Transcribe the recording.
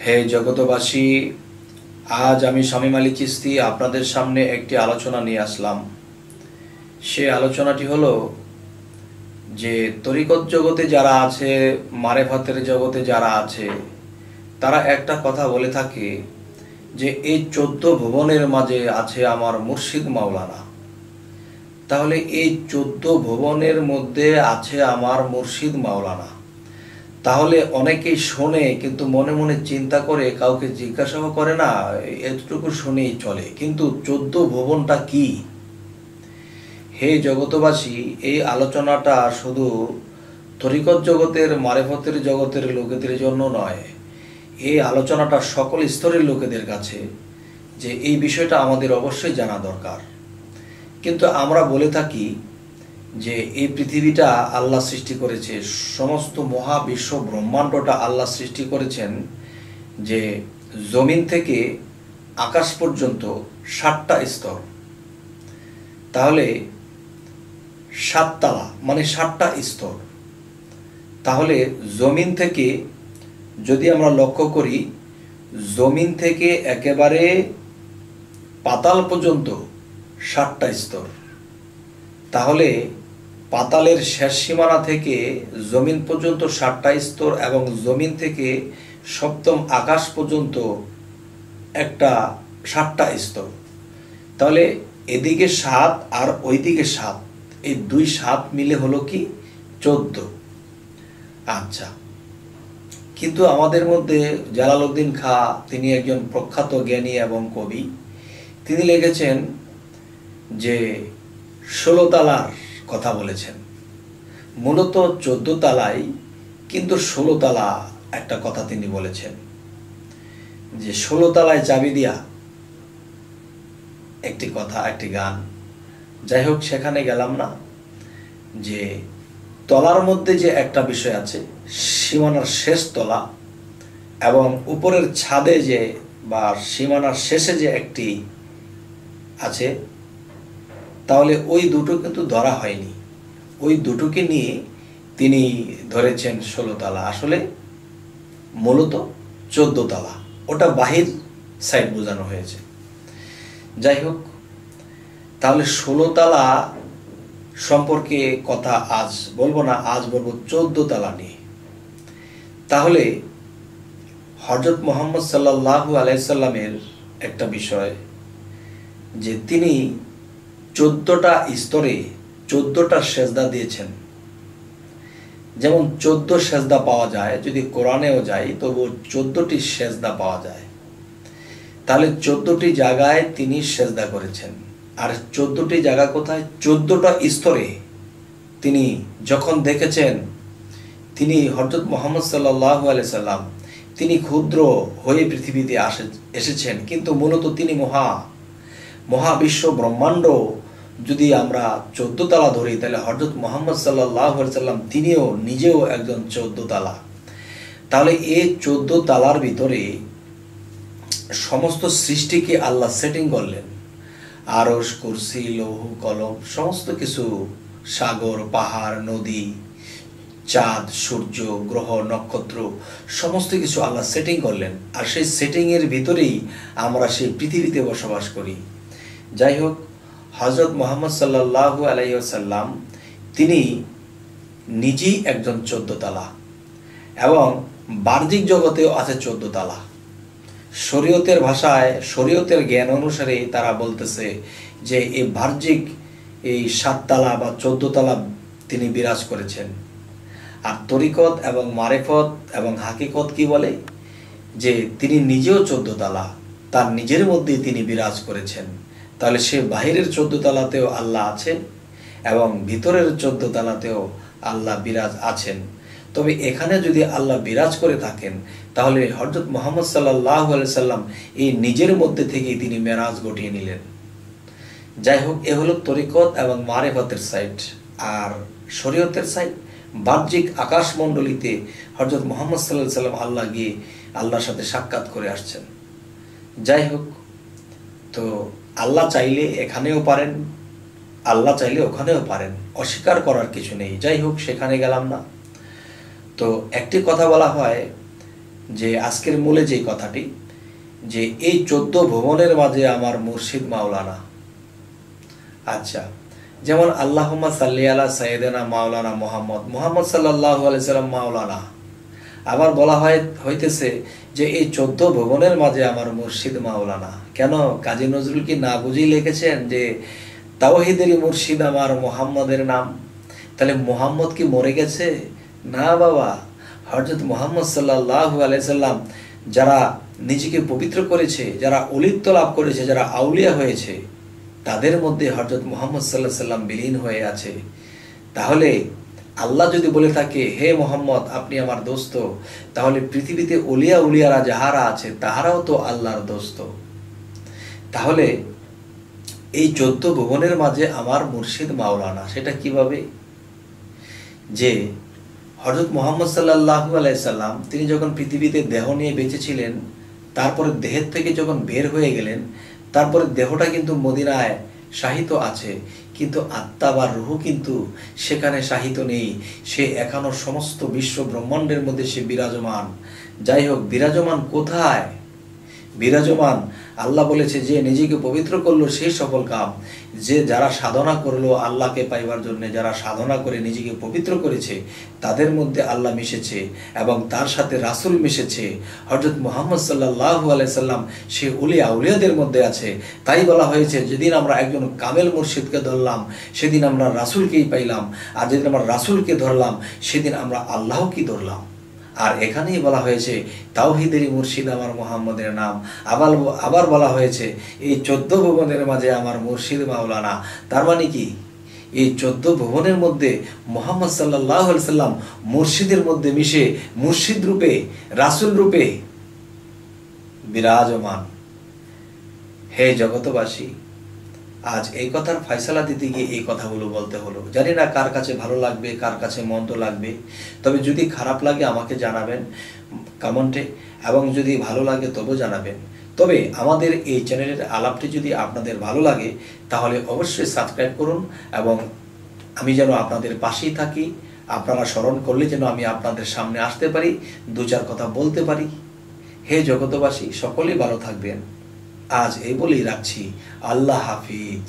হে জগতবাসী, আজ আমি শামীম আলী চিশতি আপনাদের সামনে একটি আলোচনা নিয়ে আসলাম। সে আলোচনাটি হলো যে তরিকত জগতে যারা আছে, মারেফাতের জগতে যারা আছে, তারা একটা কথা বলে থাকে যে এই 14 ভুবনের মাঝে আছে আমার মুর্শিদ মাওলানা। তাহলে এই 14 ভুবনের মধ্যে আছে আমার মুর্শিদ মাওলানা। তাহলে অনেকেই শোনে কিন্তু মনে মনে চিন্তা করে, কাউকে জিজ্ঞাসাও করে না, এতটুকু শুনেই চলে। কিন্তু 14 ভুবনটা কি? হে জগতবাসী, এই আলোচনাটা শুধু তরিকত জগতের, মারেফতের জগতের লোকেদের জন্য নয়, এই আলোচনাটা সকল স্তরের লোকেদের কাছে, যে এই বিষয়টা আমাদের অবশ্যই জানা দরকার। কিন্তু আমরা বলে থাকি যে এই পৃথিবীটা আল্লাহ সৃষ্টি করেছে, সমস্ত মহাবিশ্ব ব্রহ্মাণ্ডটা আল্লাহ সৃষ্টি করেছেন, যে জমিন থেকে আকাশ পর্যন্ত 7টা স্তর। তাহলে 7 তালা মানে 7টা স্তর। তাহলে জমিন থেকে যদি আমরা লক্ষ্য করি, জমিন থেকে একেবারে পাতাল পর্যন্ত 7টা স্তর। তাহলে পাতালের শেষ সীমানা থেকে জমিন পর্যন্ত 7টা স্তর, এবং জমিন থেকে সপ্তম আকাশ পর্যন্ত একটা 7টা স্তর। তাহলে এদিকে 7 আর ওইদিকে 7, এই 2 7 মিলে হলো কি 14। আচ্ছা, কিন্তু আমাদের মধ্যে জালালউদ্দিন খাঁ, তিনি একজন প্রখ্যাত জ্ঞানী এবং কবি, তিনি লিখেছেন যে 16 তালার কথা বলেছেন। মূলত 14 তালাই, কিন্তু 16 তালা একটা কথা তিনি বলেছেন, যে 16 তালায় চাবি দিয়া একটি কথা, একটি গান। যাই হোক, সেখানে গেলাম না। যে তলার মধ্যে যে একটা বিষয় আছে, সীমানার শেষ তলা, এবং উপরের ছাদে যে বা সীমানার শেষে যে একটি আছে, তাহলে ওই দুটো কিন্তু ধরা হয়নি। ওই দুটোকে নিয়ে তিনি ধরেছেন 16 তালা। আসলে মূলত 14 তালা, ওটা বাহির সাইড বোঝানো হয়েছে। যাই হোক, তাহলে 16 তালা সম্পর্কে কথা আজ বলবো না, আজ বলবো 14 তালা নিয়ে। তাহলে হযরত মুহাম্মদ সাল্লাল্লাহু আলাইহি সাল্লামের একটা বিষয়, যে তিনি 14টা স্তরে 14টা সেজদা দিয়েছেন। যেমন 14 সেজদা পাওয়া যায়, যদি কোরআনেও যায় তবু 14টি সেজদা পাওয়া যায়। তাহলে 14টি জায়গায় তিনি সেজদা করেছেন। আর 14টি জায়গা কোথায়? 14টা স্তরে। তিনি যখন দেখেছেন, তিনি হযরত মুহাম্মদ সাল্লাল্লাহু আলাইহি সাল্লাম, তিনি ক্ষুদ্র হয়ে পৃথিবীতে এসেছেন, কিন্তু মূলত তিনি মহাবিশ্ব ব্রহ্মাণ্ড যদি আমরা 14 তালা ধরি, তাহলে হযরত মুহাম্মদ সাল্লাল্লাহু আলাইহি সাল্লাম তিনিও নিজেও একজন 14 তালা। তাহলে এই 14 তালার ভিতরে সমস্ত সৃষ্টিকে আল্লাহ সেটিং করলেন। আরশ, কুরসি, লৌহ, কলম, সমস্ত কিছু, সাগর, পাহাড়, নদী, চাঁদ, সূর্য, গ্রহ, নক্ষত্র, সমস্ত কিছু আল্লাহ সেটিং করলেন। আর সেই সেটিংয়ের ভিতরেই আমরা সেই পৃথিবীতে বসবাস করি। যাই হোক, হযরত মুহাম্মদ সাল্লাল্লাহু আলাইহি ওয়াসাল্লাম তিনি নিজেই একজন 14 তালা, এবং বাহ্যিক জগতেও আছে 14 তালা। শরীয়তের ভাষায়, শরীয়তের জ্ঞান অনুসারে তারা বলতেছে যে এই বাহ্যিক এই 7 তালা বা 14 তালা তিনি বিরাজ করেছেন। আর তরিকত এবং মারেফত এবং হাকিকত কি বলে? যে তিনি নিজেও 14 তালা, তার নিজের মধ্যেই তিনি বিরাজ করেছেন। তাহলে সে বাহিরের 14 তালাতেও আল্লাহ আছেন, এবং ভিতরের 14 তালাতেও আল্লাহ বিরাজ আছেন। তবে এখানে যদি আল্লাহ বিরাজ করে থাকেন, তাহলে হযরত মুহাম্মদ সাল্লাল্লাহু আলাইহি সাল্লাম এই নিজের মধ্যে থেকেই তিনি মেরাজ ঘটিয়ে নিলেন। যাই হোক, এ হলো তরিকত এবং মারেফতের সাইড। আর শরীয়তের সাইড, বাহ্যিক আকাশমণ্ডলীতে হযরত মুহাম্মদ সাল্লাল্লাহু আলাইহি সাল্লাম আল্লাহ গিয়ে আল্লাহর সাথে সাক্ষাৎ করে আসছেন। যাই হোক, তো আল্লাহ চাইলে এখানেও পারেন, আল্লাহ চাইলে ওখানেও পারেন, অস্বীকার করার কিছু নেই। যাই হোক, সেখানে গেলাম না। তো একটি কথা বলা হয় যে আজকের মূলে যে কথাটি, যে এই 14 ভুবনের মাঝে আমার মুর্শিদ মাওলানা। আচ্ছা, যেমন আল্লাহুম্মা সাল্লি আলা সাইয়্যিদিনা মাওলানা মুহাম্মদ সাল্লাল্লাহু আলাইহি সাল্লাম মাওলানা। আবার বলা হইতেছে যে এই 14 ভুবনের মাঝে আমার মুর্শিদ মাওলানা। কেন? কাজী নজরুল কি না বুঝেই লিখেছেন যে তাওহীদেরই মুর্শিদ আমার মুহাম্মদের নাম? তাহলে মুহাম্মদ কি মরে গেছে? না বাবা, হযরত মুহাম্মদ সাল্লাল্লাহু আলাইহি সাল্লাম যারা নিজেকে পবিত্র করেছে, যারা অলিত্ব লাভ করেছে, যারা আউলিয়া হয়েছে, তাদের মধ্যে হযরত মুহাম্মদ সাল্লাল্লাহু আলাইহি সাল্লাম বিলীন হয়ে আছে। তাহলে আল্লাহ যদি বলে থাকে হে মোহাম্মদ আপনি আমার দোস্ত, তাহলে পৃথিবীতে উলিয়ারা যাহারা আছে তাহারাও তো আল্লাহর দোস্ত। তাহলে এই 14 ভুবনের মাঝে আমার মুর্শিদ মাওলানা, সেটা কিভাবে? যে হযরত মুহাম্মদ সাল্লাল্লাহু আলাইহি সাল্লাম তিনি যখন পৃথিবীতে দেহ নিয়ে বেঁচে ছিলেন, তারপরে দেহের থেকে যখন বের হয়ে গেলেন, তারপরে দেহটা কিন্তু মদিনায় শাহিত আছে, কিন্তু আত্মা বা রূহ কিন্তু সেখানে শাহিত নেই। সে এখনো সমস্ত বিশ্ব ব্রহ্মাণ্ডের মধ্যে সে বিরাজমান। যাই হোক, বিরাজমান কোথায়? বিরাজমান আল্লাহ বলেছে যে নিজেকে পবিত্র করলো সেই সফল কাম। যে যারা সাধনা করলো আল্লাহকে পাইবার জন্য, যারা সাধনা করে নিজেকে পবিত্র করেছে, তাদের মধ্যে আল্লাহ মিশেছে এবং তার সাথে রাসূল মিশেছে। হযরত মুহাম্মদ সাল্লাল্লাহু আলাইহি সাল্লাম সে আউলিয়াদের মধ্যে আছে। তাই বলা হয়েছে যেদিন আমরা একজন কামেল মুর্শিদকে ধরলাম সেদিন আমরা রাসূলকেই পাইলাম, আর যেদিন আমরা রাসূলকে ধরলাম সেদিন আমরা আল্লাহকেই ধরলাম। আর এখানেই বলা হয়েছে তাওহীদেরই মুর্শিদ আমার মুহাম্মদের নাম। আবার বলা হয়েছে এই 14 ভুবনের মাঝে আমার মুর্শিদ মাওলানা। তার মানে কি? এই 14 ভুবনের মধ্যে মুহাম্মদ সাল্লাল্লাহু আলাইহি সাল্লাম মুর্শিদের মধ্যে মিশে মুর্শিদ রূপে, রাসূল রূপে বিরাজমান। হে জগতবাসী, আজ এই কথার ফয়সালা দিতে গিয়ে এই কথাগুলো বলতে হলো। জানি না কার কাছে ভালো লাগবে, কার কাছে মন্দ লাগবে। তবে যদি খারাপ লাগে আমাকে জানাবেন কমেন্টে, এবং যদি ভালো লাগে তবেও জানাবেন। তবে আমাদের এই চ্যানেলের আলাপটি যদি আপনাদের ভালো লাগে তাহলে অবশ্যই সাবস্ক্রাইব করুন, এবং আমি যেন আপনাদের পাশেই থাকি। আপনারা স্মরণ করলে যেন আমি আপনাদের সামনে আসতে পারি, 2-4 কথা বলতে পারি। হে জগতবাসী, সকলেই ভালো থাকবেন। আজ এই বলেই রাখছি। আল্লাহ হাফিজ।